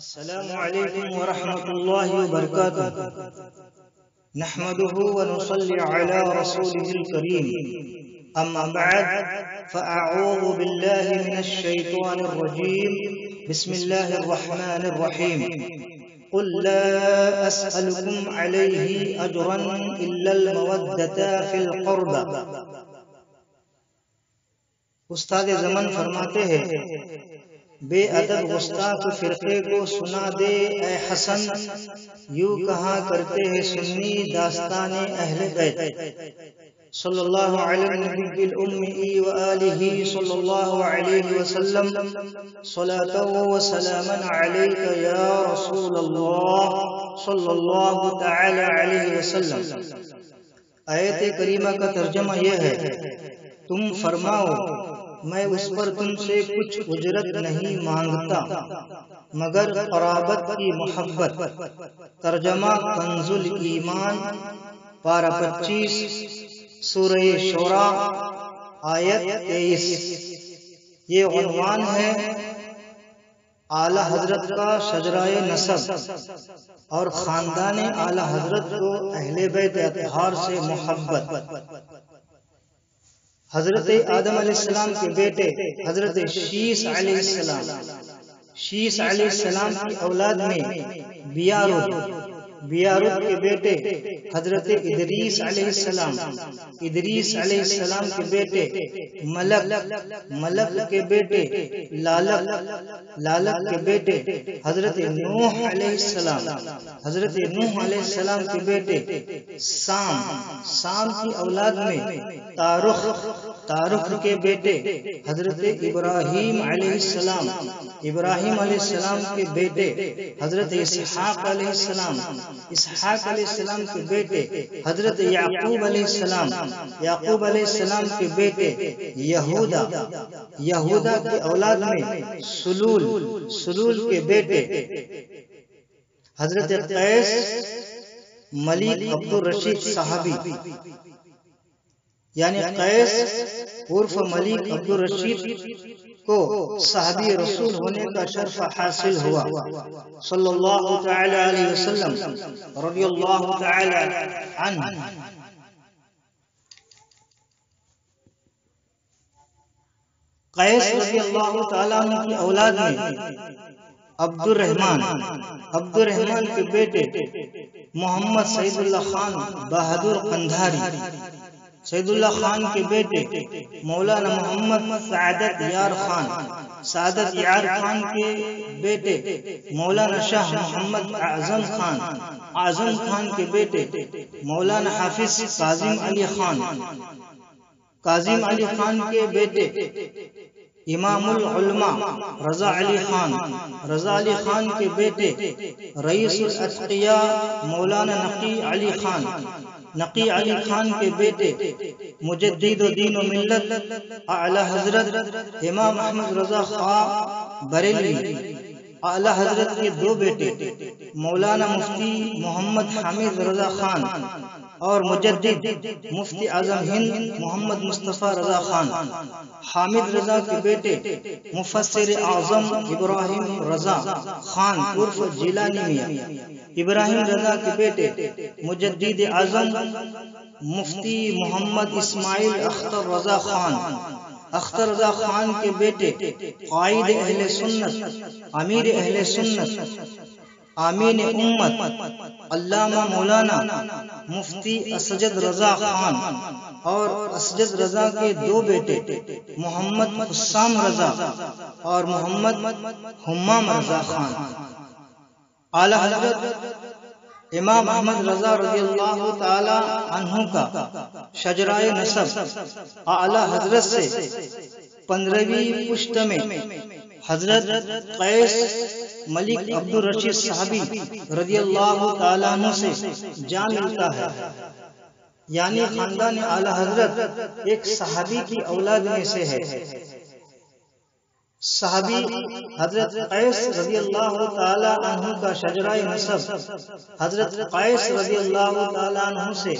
السلام علیکم ورحمۃ اللہ وبرکاتہ نحمده ونصلي على رسوله الكريم اما بعد فاعوذ بالله من الشيطان الرجيم بسم الله الرحمن الرحيم قل لا اسألكم عليه اجرا الا المودة في القربى۔ استاد زمن فرماتے ہیں بے ادب گستاخ فرقے کو سنا دے اے حسن، یوں کہا کرتے ہیں سنی داستان اہل بیت۔ صلی اللہ علیہ نبی الأمی وآلہ صلی اللہ علیہ وسلم، صلاة و سلاما علیک یا رسول اللہ صلی اللہ تعالی علیہ وسلم۔ آیت کریمہ کا ترجمہ یہ ہے، تم فرماؤ میں اس پر تم سے کچھ اجرت نہیں مانگتا مگر قرابت کی محبت۔ ترجمہ کنز الایمان، پارہ 25، سورہ شورى، آیت 23۔ یہ عنوان ہے اعلی حضرت کا شجرہ نسب اور خاندان اعلی حضرت کو اہل بیت اطہار سے محبت۔ حضرت آدم علیہ السلام کے بیٹے حضرت شیس علیہ السلام، شیس علیہ السلام کی اولاد میں بیارد کے بیٹے حضرت ادریس علیہ السلام، ادریس علیہ السلام کے بیٹے ملک کے بیٹے لالک کے بیٹے حضرت نوح علیہ السلام، حضرت نوح علیہ السلام کے بیٹے سام کی اولاد میں تارخ کے بیٹے حضرت ابراہیم علیہ السلام، ابراہیم علیہ السلام کے بیٹے حضرت اسحاق علیہ السلام، اسحاق علیہ السلام کے بیٹے حضرت یعقوب علیہ السلام، یعقوب علیہ السلام کے بیٹے یہودا کی اولاد میں سلول کے بیٹے حضرت قیس ملک عبد الرشید صحابی، یعنی قیس عرف ملک عبد الرشید کو صحابی رسول ہونے کا شرف حاصل ہوا، صلی اللہ تعالی علیہ وسلم، رضی اللہ تعالی عنہ۔ قیس رضی اللہ تعالی عنہ کی اولاد میں عبد الرحمن کے بیٹے محمد سعید اللہ خان بہادر قندھاری، سعید اللہ خان کے بیٹے مولانا محمد سعادت یار خان کے بیٹے مولانا شاہ محمد اعظم خان کے بیٹے مولانا حافظ کاظم علی خان کے بیٹے امام العلماء رضا علی خان کے بیٹے رئیس الاتقیاء مولانا نقی علی خان کے بیٹے مجدد و دین و ملت اعلی حضرت امام احمد رضا خان بریلوی، اعلی حضرت کے دو بیٹے مولانا مفتی محمد حامد رضا خان اور مجدد مفتی اعظم ہند محمد مصطفیٰ رضا خان، حامد رضا کے بیٹے مفسر اعظم ابراہیم رضا خان عرف جیلانی میاں، ابراہیم رضا کے بیٹے مجدد اعظم مفتی محمد اسماعیل اختر رضا خان کے بیٹے قائد اہل سنت، امیر اہل سنت، آمین امت، علامہ مولانا مفتی اسجد رضا خان اور اسجد رضا کے دو بیٹے محمد حسام رضا اور محمد حمام رضا خان۔ اعلی حضرت امام احمد رضا رضی اللہ تعالی عنہ کا شجرہ نسب اعلی حضرت سے 15ویں پشت میں حضرت قیس ملک عبد الرشید صحابی رضی اللہ تعالیٰ عنہ سے جا ملتا ہے، یعنی خاندان اعلی حضرت ایک صحابی کی اولاد میں سے ہے۔ صحابی حضرت قیس رضی اللہ تعالیٰ عنہ کا شجرہ نسب حضرت قیس رضی اللہ تعالیٰ عنہ سے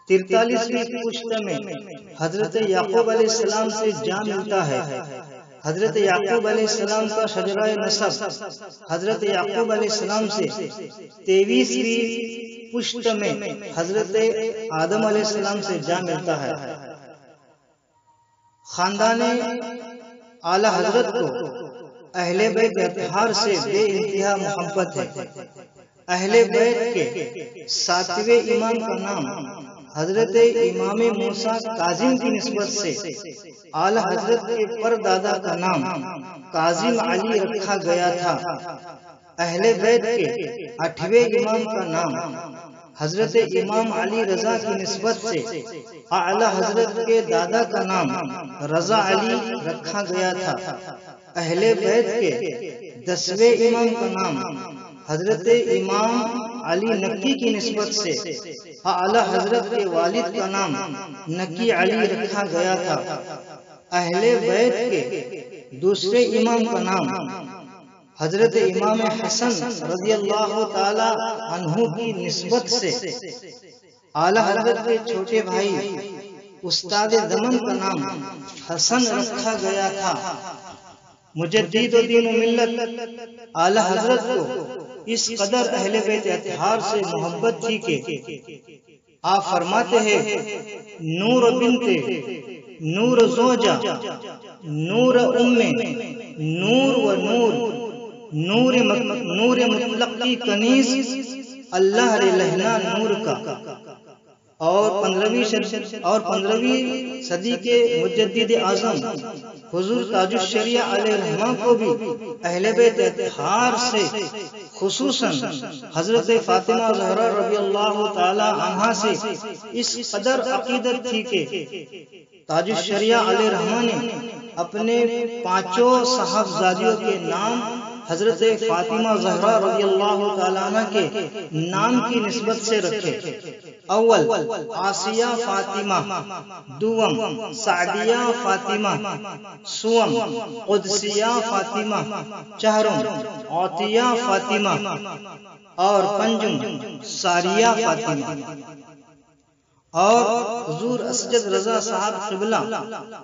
43ویں پشت میں حضرت یعقوب علیہ السلام سے جا ملتا ہے۔ حضرت یعقوب علیہ السلام کا شجرہ نسب حضرت یعقوب علیہ السلام سے 23ویں پشت میں حضرت آدم علیہ السلام سے جا ملتا ہے۔ خاندان اعلی حضرت کو اہل بیت اطہار سے بے انتہا محبت ہے۔ اہل بیت کے 7ویں امام کا نام حضرت امام موسیٰ کاظم کی نسبت سے اعلی حضرت کے پردادا کا نام کاظم علی رکھا گیا تھا۔ اہل بیت کے 8ویں امام کا نام حضرت امام علی رضا کی نسبت سے اعلی حضرت کے دادا کا نام رضا علی رکھا گیا تھا۔ اہل بیت کے 10ویں امام کا نام حضرت امام علی نقی کی نسبت سے اعلی حضرت کے والد کا نام نقی علی رکھا گیا تھا۔ اہل بیت کے دوسرے امام کا نام حضرت امام حسن رضی اللہ تعالی عنہ کی نسبت سے اعلی حضرت کے چھوٹے بھائی استاد زمن کا نام حسن رکھا گیا تھا۔ مجدد و دین و ملت اعلی حضرت کو اس قدر اہل بیت اطہار سے محبت تھی کہ آپ فرماتے ہیں نور بنت نور زوجہ نور ام نور و نور مطلق کی کنیز اللہ لہنا نور کا۔ اور 15ویں صدی کے مجدد اعظم حضور تاج الشریعہ علیہ الرحمہ کو بھی اہل بیت اطہار سے خصوصاً حضرت فاطمہ زہرا رضی اللہ تعالی عنہا سے اس قدر عقیدت تھی کہ تاج الشریعہ علیہ الرحمہ نے اپنے 5 صاحبزادیوں کے نام حضرت فاطمہ زہرا رضی اللہ تعالیٰ عنہ کے نام کی نسبت سے رکھے۔ اول آسیہ فاطمہ، دوم سعدیہ فاطمہ، سوم قدسیہ فاطمہ، چہرم عطیہ فاطمہ اور پنجم ساریہ فاطمہ۔ اور حضور اسجد رضا صاحب قبلہ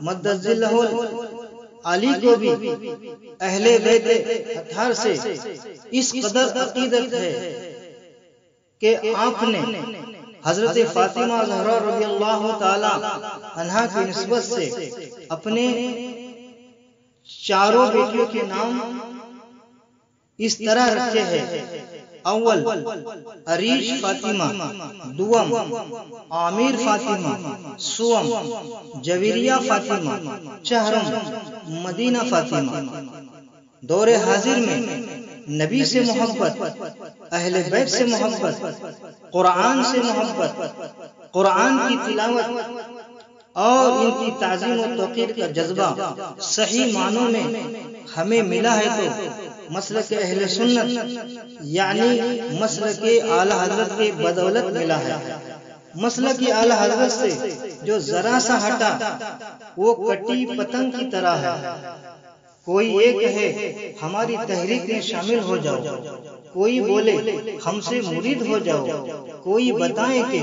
مدد ذلہ علی کو بھی اہل بیت اطہار سے اس قدر عقیدت ہے کہ آپ نے حضرت فاطمہ زہرا رضی اللہ تعالی عنہا کی نسبت سے اپنے 4 بیٹیوں کے نام اس طرح رکھے ہیں۔ اول عریش فاطمہ، دوم عامر فاطمہ، سوم جویریہ فاطمہ، چہرم مدینہ فاطمہ۔ دور حاضر میں نبی سے محبت، اہل بیت سے محبت، قرآن سے محبت، قرآن کی تلاوت اور ان کی تعظیم و توقیر کا جذبہ صحیح معنوں میں ہمیں ملا ہے تو مسلک اہل سنت یعنی مسلک اعلی حضرت کے بدولت ملا ہے۔ مسلک اعلی حضرت سے جو ذرا سا ہٹا وہ کٹی پتنگ کی طرح ہے۔ کوئی یہ کہے ہماری تحریک میں شامل ہو جاؤ، کوئی بولے ہم سے مرید ہو جاؤ، کوئی بتائیں کہ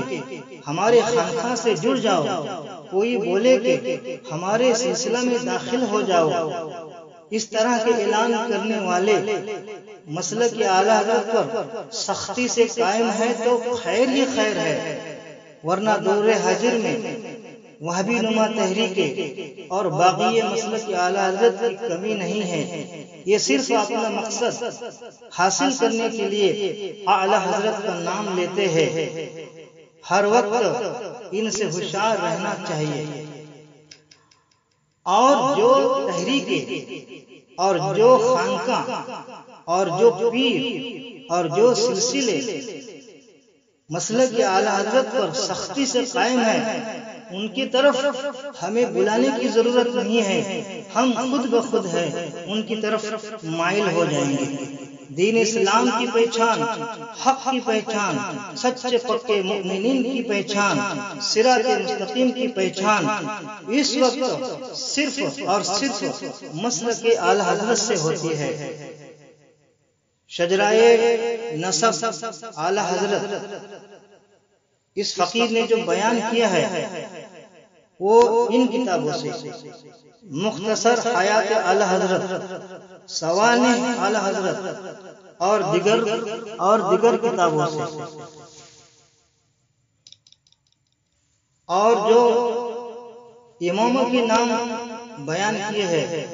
ہمارے خانقاہ سے جڑ جاؤ، کوئی بولے کہ ہمارے سلسلہ میں داخل ہو جاؤ۔ اس طرح کے اعلان کرنے والے مسلک اعلی حضرت پر سختی سے قائم ہے تو خیر ہی خیر ہے، ورنہ دور حاضر میں وہابی نما تحریکیں اور باقی مسلک اعلی حضرت کی کمی نہیں ہے۔ یہ صرف اپنا مقصد حاصل کرنے کے لیے اعلی حضرت کا نام لیتے ہیں۔ ہر وقت ان سے ہوشیار رہنا چاہیے۔ اور جو تحریکیں اور جو خانقاہ اور جو پیر اور جو سلسلے مسلک اعلی حضرت پر سختی سے قائم ہیں ان کی طرف ہمیں بلانے کی ضرورت نہیں ہے، ہم خود بخود ہیں ان کی طرف مائل ہو جائیں گے۔ دین اسلام کی پہچان، حق کی پہچان، سچے پکے مومنین کی پہچان، صراط مستقیم کی پہچان اس وقت صرف اور صرف مسلک اعلی حضرت سے ہوتی ہے۔ شجرہ نسب اعلی حضرت اس فقیر نے جو بیان کیا ہے وہ ان کتابوں سے مختصر حیات اعلی حضرت، سوانح اعلی حضرت اور دیگر کتابوں سے، اور جو اماموں کے نام بیان کیے ہیں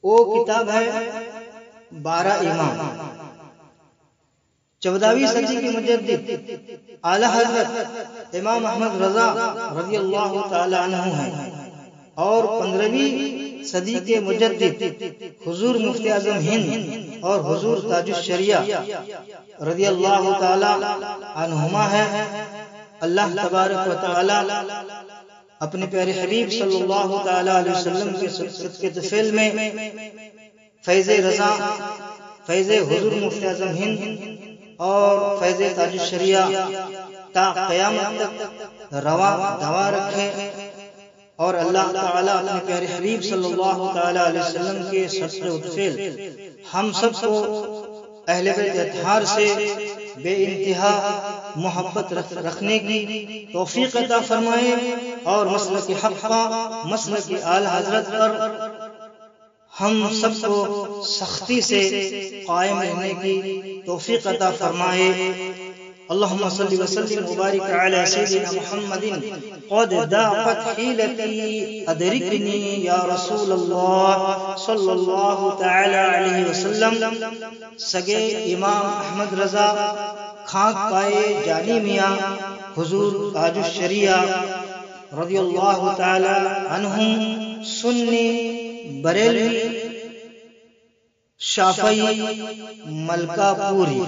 وہ کتاب ہے 12 امام۔ 14ویں صدی کے مجدد اعلی حضرت امام احمد رضا رضی اللہ تعالی عنہ ہیں، اور 15ویں صدی کے مجدد حضور مفتی اعظم ہند اور حضور تاج الشریعہ رضی اللہ تعالی عنہما ہے۔ اللہ تبارک و تعالی اپنے پیارے حبیب صلی اللہ تعالی علیہ وسلم کے صدقے طفیل میں فیض رضا، فیض حضور مفتی اعظم ہند اور فیض تاج الشریعہ تا قیامت تک رواں دوا رکھے، اور اللہ تعالی اپنے پیارے حبیب صلی اللہ تعالی علیہ وسلم کے صدقے طفیل ہم سب کو اہل بیت اطہار سے بے انتہا محبت رکھنے کی توفیق عطا فرمائے، اور مسلک حق کا، مسلک اعلی حضرت پر ہم سب کو سختی سے قائم رہنے کی توفیق عطا فرمائے۔ اللہم صلی وسلم وبارک علی سیدنا محمد قد ضاقت حیلتی ادرکنی یا رسول اللہ صلی اللہ تعالی علیہ وسلم۔ سگے امام احمد رضا خاک پائے جانی میاں حضور تاج الشریعہ رضی اللہ تعالی عنہم، سنی، بریلوی، شافعی، ملکہ پوری